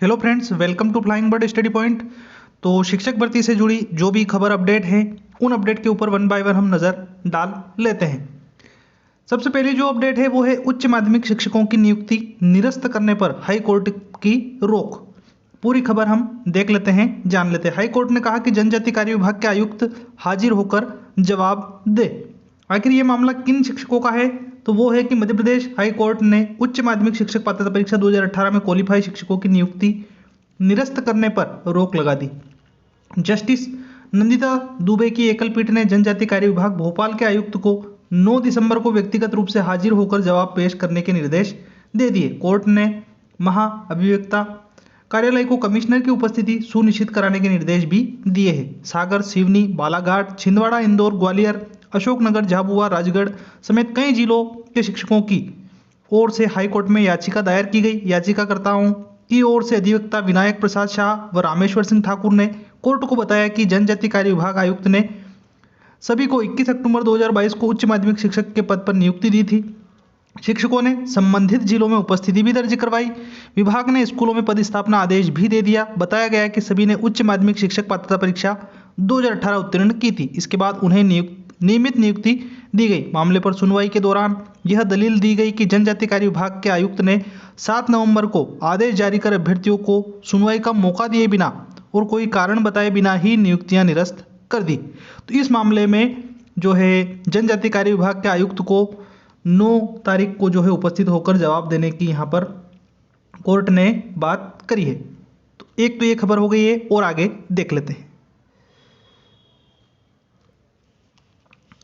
Hello friends, welcome to flying bird study point. तो शिक्षक भर्ती से जुड़ी जो भी खबर अपडेट है उन अपडेट के ऊपर वन बाय वन हम नज़र डाल लेते हैं। सबसे पहले जो अपडेट है वो है उच्च माध्यमिक शिक्षकों की नियुक्ति निरस्त करने पर हाई कोर्ट की रोक। पूरी खबर हम देख लेते हैं, जान लेते हैं। हाई कोर्ट ने कहा कि जनजाति कार्य विभाग के आयुक्त हाजिर होकर जवाब दे। आखिर ये मामला किन शिक्षकों का है? तो वो है कि मध्य प्रदेश हाई कोर्ट ने उच्च माध्यमिक शिक्षक पात्रता परीक्षा 2018 में क्वालिफाई शिक्षकों की नियुक्ति निरस्त करने पर रोक लगा दी। जस्टिस नंदिता दुबे की एकल पीठ ने जनजाति कार्य विभाग भोपाल के आयुक्त को 9 दिसंबर को व्यक्तिगत रूप से हाजिर होकर जवाब पेश करने के निर्देश दे दिए। कोर्ट ने महाअभियोक्ता कार्यालय को कमिश्नर की उपस्थिति सुनिश्चित कराने के निर्देश भी दिए हैं। सागर, सिवनी, बालाघाट, छिंदवाड़ा, इंदौर, ग्वालियर, अशोकनगर, झाबुआ, राजगढ़ समेत कई जिलों के शिक्षकों की ओर से हाईकोर्ट में याचिका दायर की गई। याचिकाकर्ताओं की ओर से अधिवक्ता विनायक प्रसाद शाह व रामेश्वर सिंह ठाकुर ने कोर्ट को बताया कि जनजाति कार्य विभाग आयुक्त ने सभी को 21 अक्टूबर 2022 को उच्च माध्यमिक शिक्षक के पद पर नियुक्ति दी थी। शिक्षकों ने संबंधित जिलों में उपस्थिति भी दर्ज करवाई। विभाग ने स्कूलों में पदस्थापना आदेश भी दे दिया। बताया गया कि सभी ने उच्च माध्यमिक शिक्षक पात्रता परीक्षा 2018 उत्तीर्ण की थी। इसके बाद उन्हें नियमित नियुक्ति दी गई। मामले पर सुनवाई के दौरान यह दलील दी गई कि जनजाति कार्य विभाग के आयुक्त ने 7 नवंबर को आदेश जारी कर अभ्यर्थियों को सुनवाई का मौका दिए बिना और कोई कारण बताए बिना ही नियुक्तियां निरस्त कर दी। तो इस मामले में जो है जनजाति कार्य विभाग के आयुक्त को 9 तारीख को जो है उपस्थित होकर जवाब देने की यहाँ पर कोर्ट ने बात करी है। तो एक तो ये खबर हो गई है और आगे देख लेते हैं।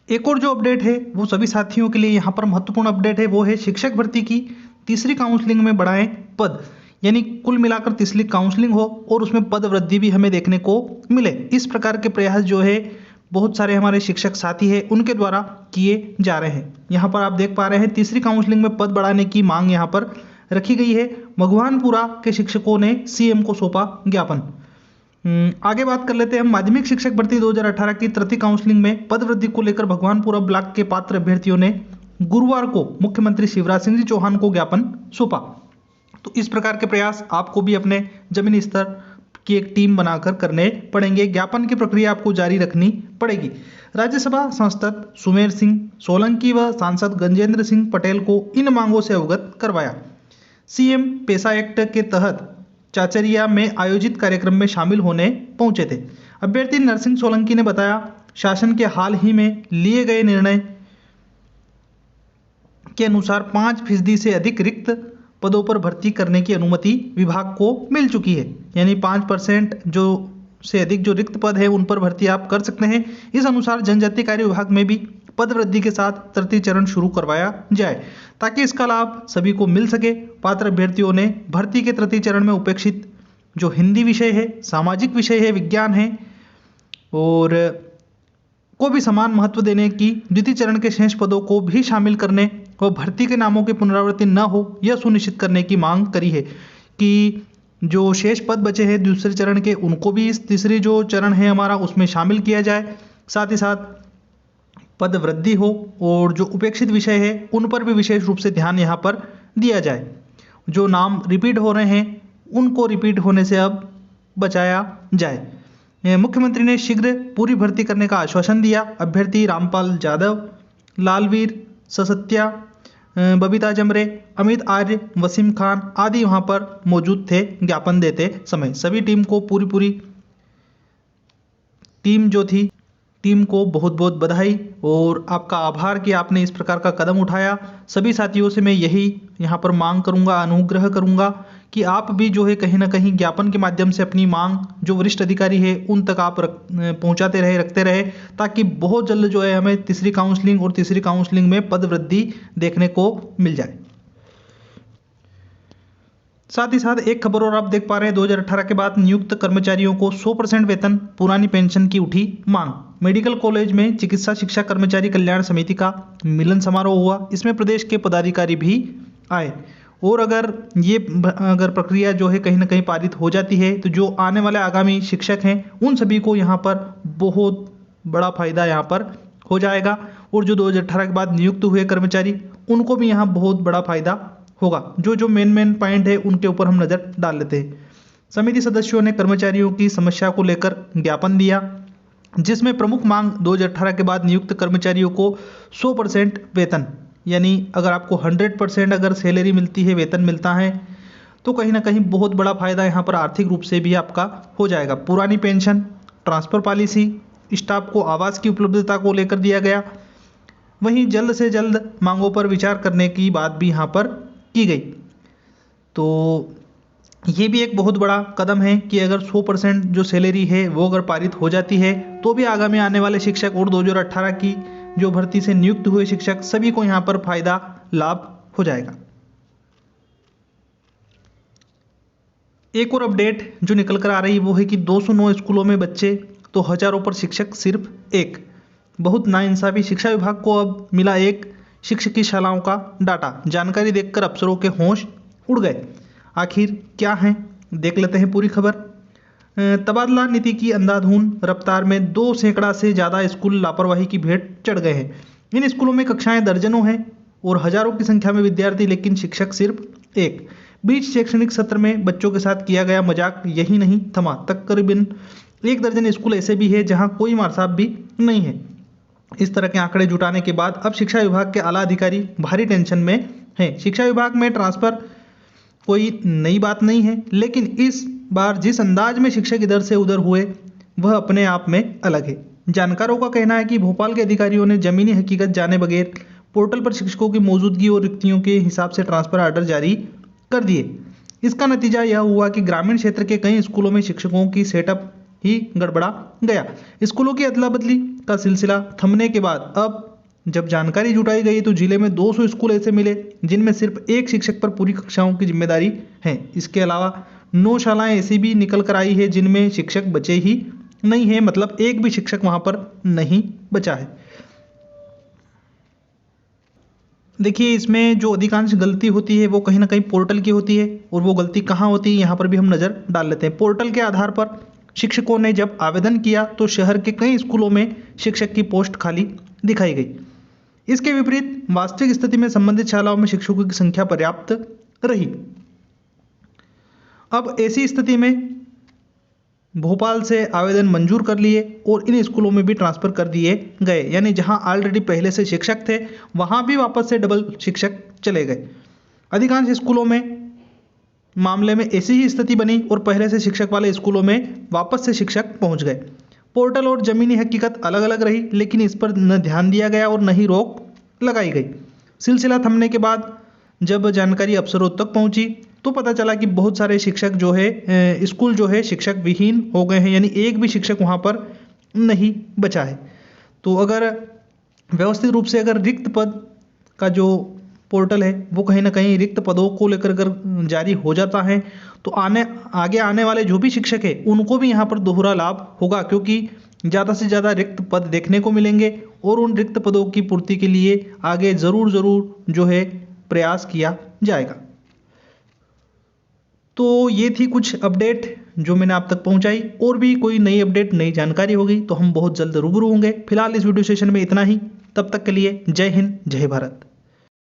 एक और जो अपडेट है वो सभी साथियों के लिए यहाँ पर महत्वपूर्ण अपडेट है, वो है शिक्षक भर्ती की तीसरी काउंसलिंग में बढ़ाएं पद। यानी कुल मिलाकर तीसरी काउंसलिंग हो और उसमें पद वृद्धि भी हमें देखने को मिले। इस प्रकार के प्रयास जो है बहुत सारे हमारे शिक्षक साथी हैं उनके द्वारा किए जा रहे हैं। यहाँ पर आप देख पा रहे हैं तीसरी काउंसलिंग में पद बढ़ाने की मांग यहाँ पर रखी गई है। भगवानपुरा के शिक्षकों ने सीएम को सौंपा ज्ञापन। आगे बात कर लेते हैं हम माध्यमिक शिक्षक भर्ती 2018 की तृतीय काउंसलिंग में पद वृद्धि को लेकर भगवानपुरा ब्लॉक के पात्र अभ्यर्थियों ने गुरुवार को मुख्यमंत्री शिवराज सिंह चौहान को ज्ञापन सौंपा। तो इस प्रकार के प्रयास आपको भी अपने जमीनी स्तर की एक टीम बनाकर करने पड़ेंगे। ज्ञापन की प्रक्रिया आपको जारी रखनी पड़ेगी। राज्यसभा सांसद सुमेर सिंह सोलंकी व सांसद गजेंद्र सिंह पटेल को इन मांगों से अवगत करवाया। सीएम पेशा एक्ट के तहत चाचरिया में आयोजित कार्यक्रम में शामिल होने पहुंचे थे। अभ्यर्थी नरसिंह सोलंकी ने बताया, शासन के हाल ही में लिए गए निर्णय के अनुसार 5% से अधिक रिक्त पदों पर भर्ती करने की अनुमति विभाग को मिल चुकी है। यानी 5% से अधिक जो रिक्त पद है उन पर भर्ती आप कर सकते हैं। इस अनुसार जनजाति कार्य विभाग में भी पद वृद्धि के साथ तृतीय चरण शुरू करवाया जाए ताकि इसका लाभ सभी को मिल सके। पात्र अभ्यर्थियों ने भर्ती के तृतीय चरण में उपेक्षित जो हिंदी विषय है, सामाजिक विषय है, विज्ञान है और को भी समान महत्व देने की, द्वितीय चरण के शेष पदों को भी शामिल करने और भर्ती के नामों की पुनरावृत्ति न हो यह सुनिश्चित करने की मांग करी है कि जो शेष पद बचे हैं दूसरे चरण के उनको भी इस तीसरी जो चरण है हमारा उसमें शामिल किया जाए। साथ ही साथ पद वृद्धि हो और जो उपेक्षित विषय है उन पर भी विशेष रूप से ध्यान यहाँ पर दिया जाए। जो नाम रिपीट हो रहे हैं उनको रिपीट होने से अब बचाया जाए। मुख्यमंत्री ने शीघ्र पूरी भर्ती करने का आश्वासन दिया। अभ्यर्थी रामपाल यादव, लालवीर ससत्या, बबीता जमरे, अमित आर्य, वसीम खान आदि वहाँ पर मौजूद थे ज्ञापन देते समय। सभी टीम को पूरी टीम जो थी टीम को बहुत बहुत बधाई और आपका आभार कि आपने इस प्रकार का कदम उठाया। सभी साथियों से मैं यही यहाँ पर मांग करूँगा, अनुग्रह करूँगा कि आप भी जो है कहीं ना कहीं ज्ञापन के माध्यम से अपनी मांग जो वरिष्ठ अधिकारी है उन तक आप पहुँचाते रहे, रखते रहे ताकि बहुत जल्द जो है हमें तीसरी काउंसलिंग और तीसरी काउंसलिंग में पद वृद्धि देखने को मिल जाए। साथ ही साथ एक खबर और आप देख पा रहे हैं 2018 के बाद नियुक्त कर्मचारियों को 100% वेतन, पुरानी पेंशन की उठी मांग। मेडिकल कॉलेज में चिकित्सा शिक्षा कर्मचारी कल्याण समिति का मिलन समारोह हुआ। इसमें प्रदेश के पदाधिकारी भी आए और अगर प्रक्रिया जो है कहीं ना कहीं पारित हो जाती है तो जो आने वाले आगामी शिक्षक हैं उन सभी को यहाँ पर बहुत बड़ा फायदा यहाँ पर हो जाएगा और जो 2018 के बाद नियुक्त हुए कर्मचारी उनको भी यहाँ बहुत बड़ा फायदा होगा। जो मेन पॉइंट है उनके ऊपर हम नज़र डाल लेते हैं। समिति सदस्यों ने कर्मचारियों की समस्या को लेकर ज्ञापन दिया, जिसमें प्रमुख मांग 2018 के बाद नियुक्त कर्मचारियों को 100% वेतन, यानी अगर आपको 100% अगर सैलरी मिलती है, वेतन मिलता है, तो कहीं ना कहीं बहुत बड़ा फायदा यहाँ पर आर्थिक रूप से भी आपका हो जाएगा। पुरानी पेंशन, ट्रांसफ़र पॉलिसी, स्टाफ को आवास की उपलब्धता को लेकर दिया गया। वहीं जल्द से जल्द मांगों पर विचार करने की बात भी यहाँ पर की गई। तो ये भी एक बहुत बड़ा कदम है कि अगर 100% जो सैलरी है वो अगर पारित हो जाती है तो भी आगामी आने वाले शिक्षक और 2018 की जो भर्ती से नियुक्त हुए शिक्षक सभी को यहाँ पर फायदा लाभ हो जाएगा। एक और अपडेट जो निकल कर आ रही है वो है कि 209 स्कूलों में बच्चे तो हजारों पर शिक्षक सिर्फ एक। बहुत नाइंसाफी, शिक्षा विभाग को अब मिला एक शिक्षक की शालाओं का डाटा। जानकारी देखकर अफसरों के होश उड़ गए। आखिर क्या है, देख लेते हैं पूरी खबर। तबादला नीति की अंधाधुंध रफ्तार में 2 सैकड़ा से ज़्यादा स्कूल लापरवाही की भेंट चढ़ गए हैं। इन स्कूलों में कक्षाएं दर्जनों हैं और हजारों की संख्या में विद्यार्थी, लेकिन शिक्षक सिर्फ एक। बीच शैक्षणिक सत्र में बच्चों के साथ किया गया मजाक यही नहीं थमा। तकरीबन 1 दर्जन स्कूल ऐसे भी है जहां कोई मारसाब भी नहीं है। इस तरह के आंकड़े जुटाने के बाद अब शिक्षा विभाग के आला अधिकारी भारी टेंशन में हैं। शिक्षा विभाग में ट्रांसफर कोई नई बात नहीं है, लेकिन इस बार जिस अंदाज में शिक्षक इधर से उधर हुए वह अपने आप में अलग है। जानकारों का कहना है कि भोपाल के अधिकारियों ने जमीनी हकीकत जाने बगैर पोर्टल पर शिक्षकों की मौजूदगी और रिक्तियों के हिसाब से ट्रांसफर आर्डर जारी कर दिए। इसका नतीजा यह हुआ कि ग्रामीण क्षेत्र के कई स्कूलों में शिक्षकों की सेटअप ही गड़बड़ा गया। स्कूलों की अदला बदली का सिलसिला थमने के बाद अब जब जानकारी जुटाई गई तो जिले में 200 स्कूल ऐसे मिले जिनमें सिर्फ एक शिक्षक पर पूरी कक्षाओं की जिम्मेदारी है। इसके अलावा 9 शालाएं ऐसी भी निकल कर आई है जिनमें शिक्षक बचे ही नहीं है, मतलब एक भी शिक्षक वहां पर नहीं बचा है। देखिए, इसमें जो अधिकांश गलती होती है वो कहीं ना कहीं पोर्टल की होती है, और वो गलती कहाँ होती है यहाँ पर भी हम नज़र डाल लेते हैं। पोर्टल के आधार पर शिक्षकों ने जब आवेदन किया तो शहर के कई स्कूलों में शिक्षक की पोस्ट खाली दिखाई गई। इसके विपरीत वास्तविक स्थिति में संबंधित शालाओं में शिक्षकों की संख्या पर्याप्त रही। अब ऐसी स्थिति में भोपाल से आवेदन मंजूर कर लिए और इन स्कूलों में भी ट्रांसफ़र कर दिए गए, यानी जहां ऑलरेडी पहले से शिक्षक थे वहां भी वापस से डबल शिक्षक चले गए। अधिकांश स्कूलों में मामले में ऐसी ही स्थिति बनी और पहले से शिक्षक वाले स्कूलों में वापस से शिक्षक पहुंच गए। पोर्टल और जमीनी हकीकत अलग अलग रही, लेकिन इस पर न ध्यान दिया गया और न ही रोक लगाई गई। सिलसिला थमने के बाद जब जानकारी अफसरों तक पहुंची तो पता चला कि बहुत सारे शिक्षक जो है स्कूल जो है शिक्षक विहीन हो गए हैं, यानी एक भी शिक्षक वहां पर नहीं बचा है। तो अगर व्यवस्थित रूप से अगर रिक्त पद का जो पोर्टल है वो कहीं ना कहीं रिक्त पदों को लेकर अगर जारी हो जाता है तो आगे आने वाले जो भी शिक्षक है उनको भी यहाँ पर दोहरा लाभ होगा, क्योंकि ज़्यादा से ज़्यादा रिक्त पद देखने को मिलेंगे और उन रिक्त पदों की पूर्ति के लिए आगे ज़रूर जो है प्रयास किया जाएगा। तो ये थी कुछ अपडेट जो मैंने आप तक पहुंचाई। और भी कोई नई अपडेट, नई जानकारी होगी तो हम बहुत जल्द रूबरू होंगे। फिलहाल इस वीडियो सेशन में इतना ही। तब तक के लिए जय हिंद, जय भारत।